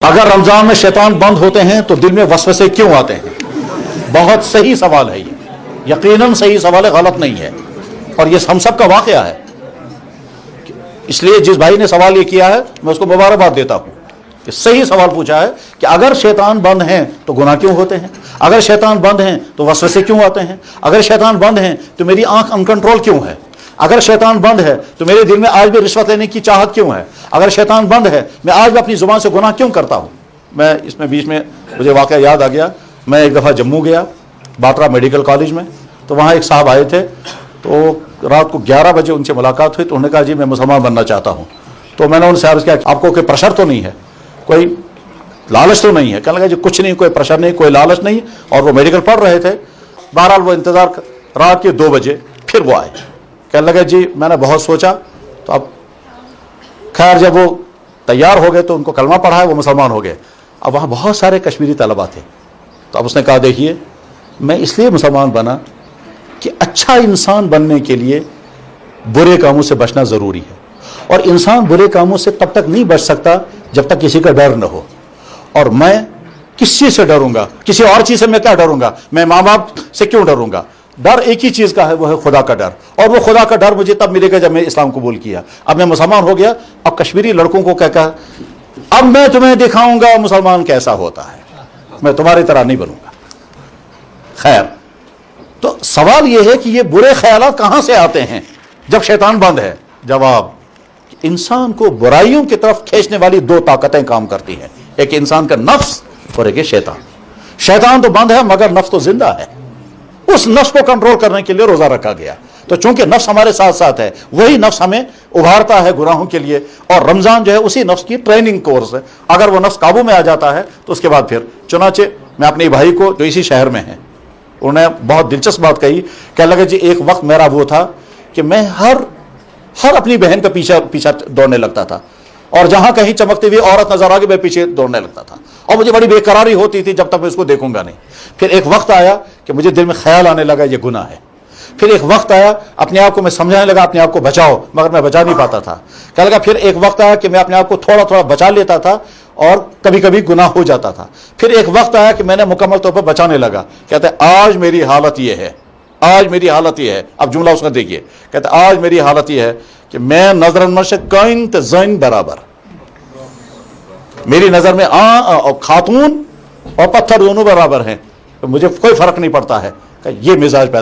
अगर रमजान में शैतान बंद होते हैं तो दिल में वसवसे क्यों आते हैं? बहुत सही सवाल है ये, यकीनन सही सवाल है, गलत नहीं है। और ये हम सब का वाकया है। इसलिए जिस भाई ने सवाल ये किया है मैं उसको मुबारकबाद देता हूँ कि सही सवाल पूछा है कि अगर शैतान बंद हैं तो गुनाह क्यों होते हैं, अगर शैतान बंद हैं तो वसवसे क्यों आते हैं, अगर शैतान बंद हैं तो मेरी आंख अनकंट्रोल क्यों है, अगर शैतान बंद है तो मेरे दिल में आज भी रिश्वत लेने की चाहत क्यों है, अगर शैतान बंद है मैं आज भी अपनी जुबान से गुनाह क्यों करता हूँ। मैं इसमें बीच में मुझे वाकया याद आ गया। मैं एक दफ़ा जम्मू गया बाटरा मेडिकल कॉलेज में, तो वहाँ एक साहब आए थे। तो रात को 11 बजे उनसे मुलाकात हुई। तो उन्होंने कहा जी मैं मुसलमान बनना चाहता हूँ। तो मैंने उनसे अर्ज़ किया आपको कोई प्रेशर तो नहीं है, कोई लालच तो नहीं है? कहने लगा जी कुछ नहीं, कोई प्रेशर नहीं, कोई लालच नहीं। और वो मेडिकल पढ़ रहे थे। बहरहाल वो इंतज़ार रात के 2 बजे फिर वो आए। कहने लगे जी मैंने बहुत सोचा। तो अब खैर जब वो तैयार हो गए तो उनको कलमा पढ़ाया, वो मुसलमान हो गए। अब वहाँ बहुत सारे कश्मीरी तलबा थे। तो अब उसने कहा देखिए मैं इसलिए मुसलमान बना कि अच्छा इंसान बनने के लिए बुरे कामों से बचना ज़रूरी है। और इंसान बुरे कामों से तब तक नहीं बच सकता जब तक किसी का डर न हो। और मैं किस चीज़ से डरूंगा, किसी और चीज़ से मैं क्या डरूंगा? मैं माँ बाप से क्यों डरूंगा? डर एक ही चीज़ का है, वो है खुदा का डर। और वो खुदा का डर मुझे तब मिलेगा जब मैं इस्लाम कबूल किया। अब मैं मुसलमान हो गया। अब कश्मीरी लड़कों को कहकर अब मैं तुम्हें दिखाऊंगा मुसलमान कैसा होता है, मैं तुम्हारी तरह नहीं बनूंगा। खैर, तो सवाल यह है कि ये बुरे ख्यालात कहां से आते हैं जब शैतान बंद है? जवाब, इंसान को बुराइयों की तरफ खींचने वाली 2 ताकतें काम करती हैं, एक इंसान का नफ्स और एक शैतान। शैतान तो बंद है मगर नफ्स तो जिंदा है। उस नफ्स को कंट्रोल करने के लिए रोजा रखा गया। तो चूंकि नफ्स हमारे साथ साथ है, वही नफ्स हमें उभारता है गुनाहों के लिए। और रमजान जो है उसी नफ्स की ट्रेनिंग कोर्स है। अगर वो नफ्स काबू में आ जाता है तो उसके बाद फिर चुनाचे मैं अपने भाई को जो इसी शहर में है, उन्होंने बहुत दिलचस्प बात कही। कहने लगे जी एक वक्त मेरा वो था कि मैं हर अपनी बहन का पीछा दौड़ने लगता था, और जहां कहीं चमकती हुई औरत नजर आ गई मैं पीछे दौड़ने लगता था, और मुझे बड़ी बेकरारी होती थी जब तक मैं उसको देखूंगा नहीं। फिर एक वक्त आया कि मुझे दिल में ख्याल आने लगा ये गुनाह है। फिर एक वक्त आया अपने आप को मैं समझाने लगा अपने आप को बचाओ, मगर मैं बचा नहीं पाता था। क्या लगा फिर एक वक्त आया कि मैं अपने आप को थोड़ा थोड़ा बचा लेता था और कभी कभी गुनाह हो जाता था। फिर एक वक्त आया कि मैंने मुकम्मल तौर पर बचाने लगा। कहते आज मेरी हालत ये है, आज मेरी हालत ये है। अब जुमला उसका देखिए, कहते आज मेरी हालत ये है कि मैं नजर से काइन तज़ैन बराबर, मेरी नजर में और खातून और पत्थर दोनों बराबर हैं, तो मुझे कोई फर्क नहीं पड़ता है। ये मिजाज पैदा